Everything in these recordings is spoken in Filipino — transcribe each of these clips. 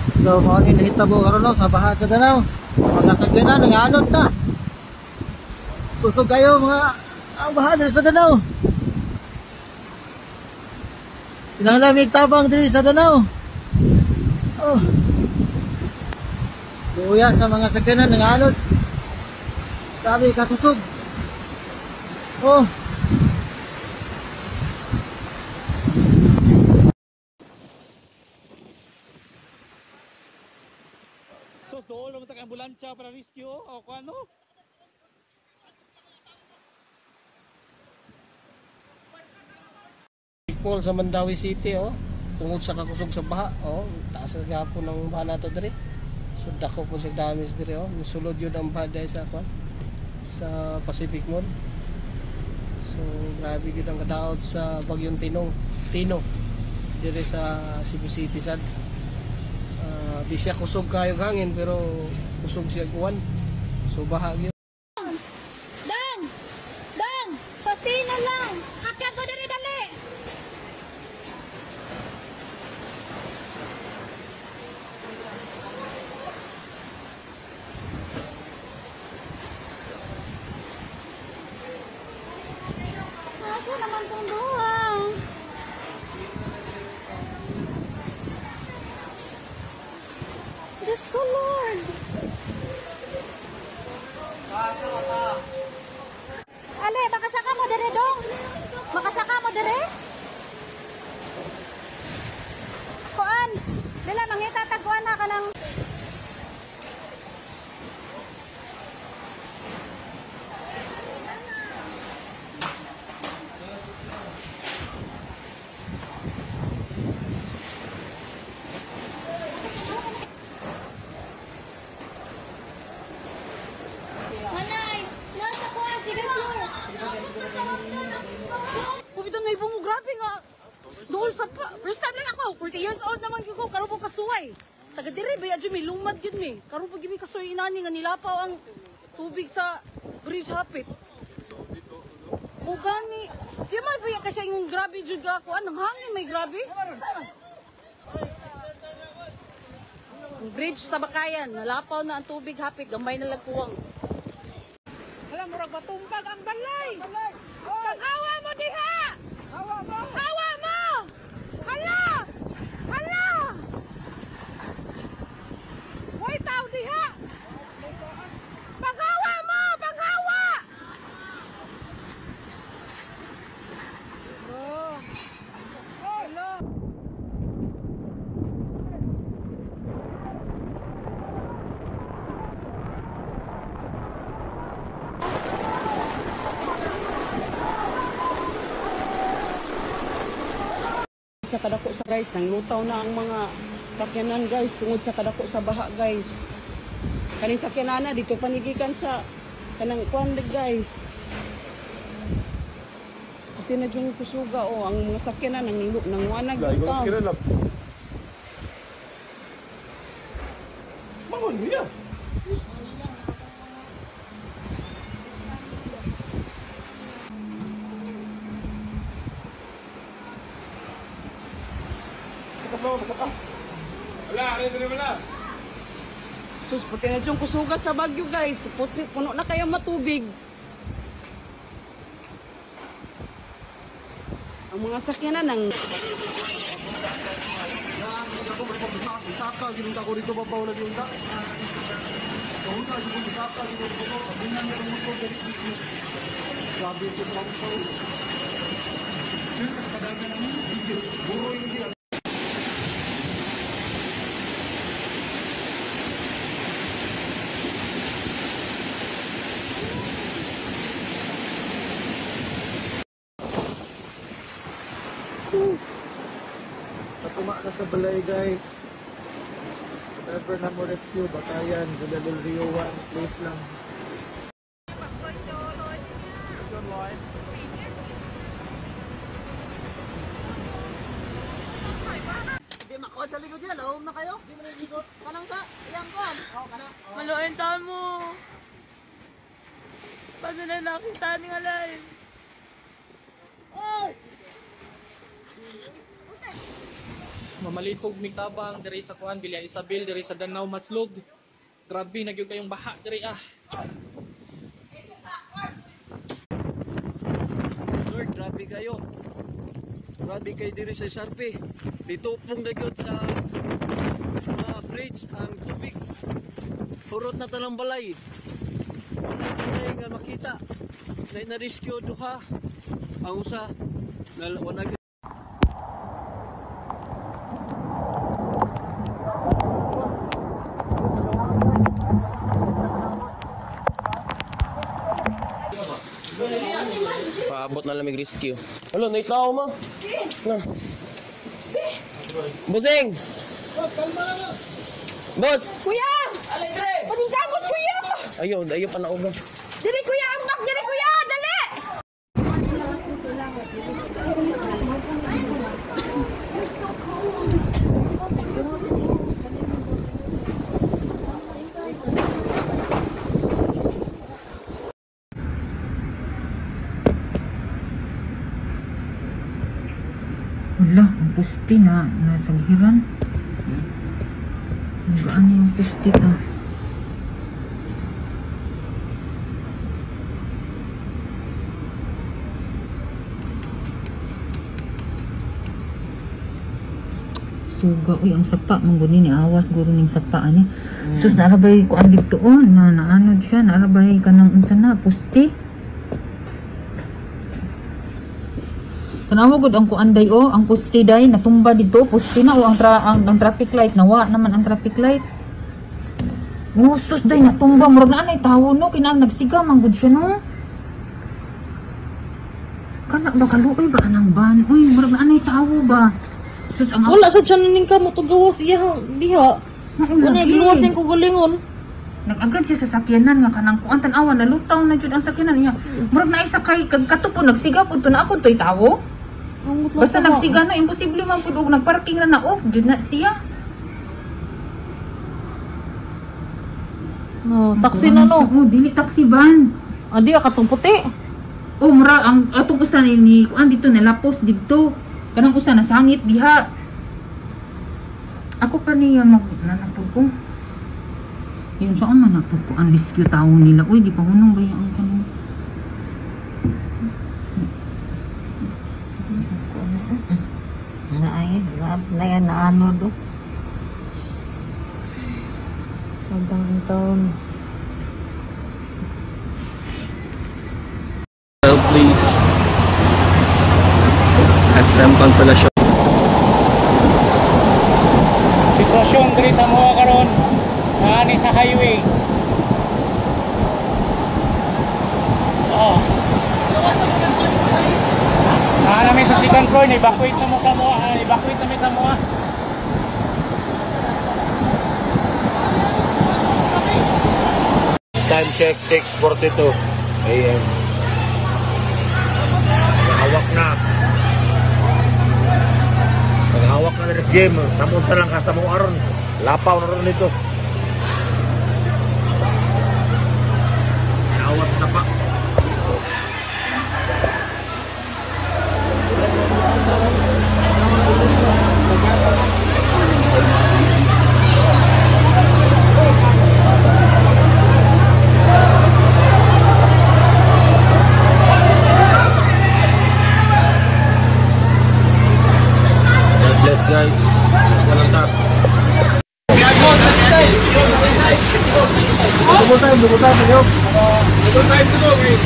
So mao ni nahitabo karon no sa baha sa Danau. Mga sakyanan nanganod na. Kusog kayo mga baha diri sa Danau. Pinanglamig tabang diri sa Danau. Oh. Luya sa mga sakyanan nanganod. Grabe kakusog. Oh. So doon lang tag ambulansya para rescue o ano? Paul sa Mandawi City oh. Tungod sa kakusog sa baha oh, taas na gapon ng baha nato diri. So dako po siya damage diri oh. Musulod yun ang baha dahil sa kwan sa Pacific Mall. So grabe gyud ang kadaot sa bagyong Tino diri sa Cebu City sad. Di siya kusog kayong hangin pero kusog siya kuwan. So baha gyud. Dang, pasina lang. Akyat mo diri dali. Asa naman tong buwang? Diyos ko, Lord. Ale, makasaka mo dire dong. Makasaka mo dire. Kuan, dila mangita tagkuan na ka ng Manay, nasa kuan sige mo. Pumito na ibong grabe nga. Dool sa pa. First time lang ako. 40 years old naman ko. Karon po kasuway. Taga dire baya jud mi lumad gyud mi. Karon po gimi kasuway inani nga nilapaw ang tubig sa bridge hapit. O gani. Di man baya kasi yung grabe jud ka ako. Anong hangin may grabe? Ang bridge sa Bakayan, nalapaw na ang tubig hapit, gamay na lagkuwang. Alam mo, matumbag ang balay! Pag-awa mo diha! Awa mo! Awa mo! Hala! Hala! Hoy, tao diha! Pag-awa mo! Pag-awa! Hello! Sa kadako sa guys, nanglutaw na ang mga sakyanan guys, tungod sa kadako sa baha guys. Kaning sakyanan na dito panigikan sa kanang kuan guys. Ito na yung kusuga o ang mga sakyanan nang wanag dito. Mangon niya. Wala, ready na wala. Sus, pati na yung kusuga sa Bagyo guys. Puno na kayang matubig. Ang mga sakyanan ng Saka ginunta ko rito babaw na ginunta. Ginunta ko saka ginunta ko. Kabinan na rin ko dari dito. Grabe ito lang po. Padagan namin. Buro yung hindi. Natuma na sa balay guys. Never na mo rescue. Bakayan. Del Rio 1. Place lang. Hindi makuha sa likod yan. Lahom na kayo. Hindi mo naligot. Kanang sa iyang kuhan. Maluin taon mo. Paano na nakita ni Alay? Oy! Mamalihog mig tabang diri sa kuan Villa Isabel diri sa Danau Maslog. Grabe nagyud kayong baha diri ah. Lord, grabe kayo. Grabe kayo diri sa Sarpi. Ditupong na gyud sa bridge ang tubig. Hurot na tanang balay. Wala nga makita. Na rescue duha. Ang usa wala paabot na lamig rescue. Hello, may tao mo? Na. Busing! Boss! Kuya! Patingkabot, kuya! Ayaw pa naugan. Dali, kuya! Amak! Dali, kuya! Dali! Wala, ang pusti na nasa giran. Gaan yung pusti ka. Suga, uy, ang sapa, mangguni ni awas, guro ning sapa, ani. Sus, narabay ko ang ditoon, naano siya, narabay ka ng unsa na, pusti. Tanawa gud ang kuanday o, ang pusti day natumba dito, pusti na o ang traffic light nawa naman ang traffic light. Musus day natumba murag na anay tawo no, kinang nagsiga man gud siya no. Kana ba kaluoy ba anang ban? Uy, murag na anay tawo ba? Sus ang Wala sa tiyan ning kamo to gawas iya diha. Wala giluwasin ko gulingon. Nag-agad siya sa sakyanan nga kanang kuan tan-awan nalutaw na jud ang sakyanan niya. Murag na isa kay kagkatupo nagsiga pud to na apod toy tawo. Basta nagsiga na, imposible man po doon. Nagparking na off, dyan na siya. No, taxi na no. Oh, dili taxi van. Adi katong puti. Oh, mura, ang atong usa ni kuan dito, nilapos dito. Kanang usa nasangit diha. Ako pa niya nanapod ko. Yun, saan man napod ko ang rescue tao nila. Uy, di pa hunong ba yung kanong. Na yan na ano do. Abang taon. Please. SM Consolation. Sitwasyon diri sa mga karon ani sa highway. Namin sa second floor, evacuate na mo sa mga, evacuate na mo sa mga. Time check 6:42 AM. Hawak na. Hawak na ng gym. Samunsa lang ka sa mo aron. Lapaw na ron nito. Hawak na pa. Guys, walang tap. Double time kayo. Double time to go, eh.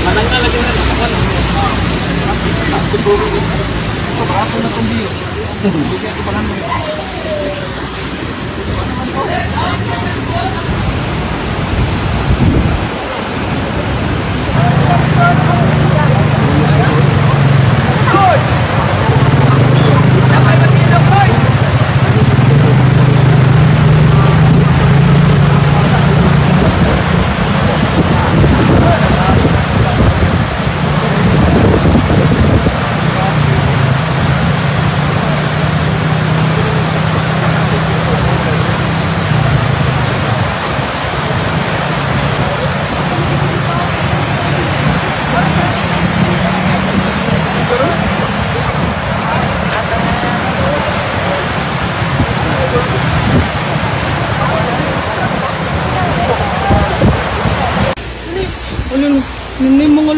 Manang na lagi na nakapan. Ako na kumbiyo. Hindi ako parang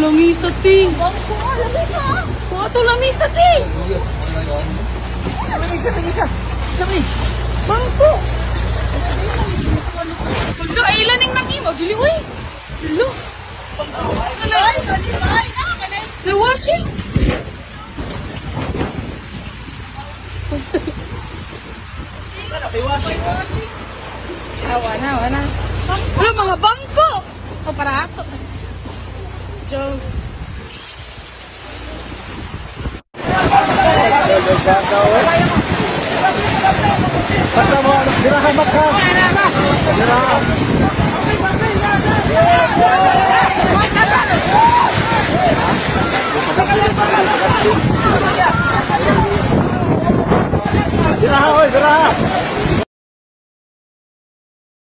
lamisa, ti. Bangko, lamisa. Kuha to lamisa, ti. Lamisa. Lami. Bangko. Pagkailan yung nag-imo, dili, uy. Hello. Na-washing. Awa na. Wala, mga bangko. O, para ato. Joke. Basta mo, dirahan maka. Dirahan. Dirahan, oy, dirahan.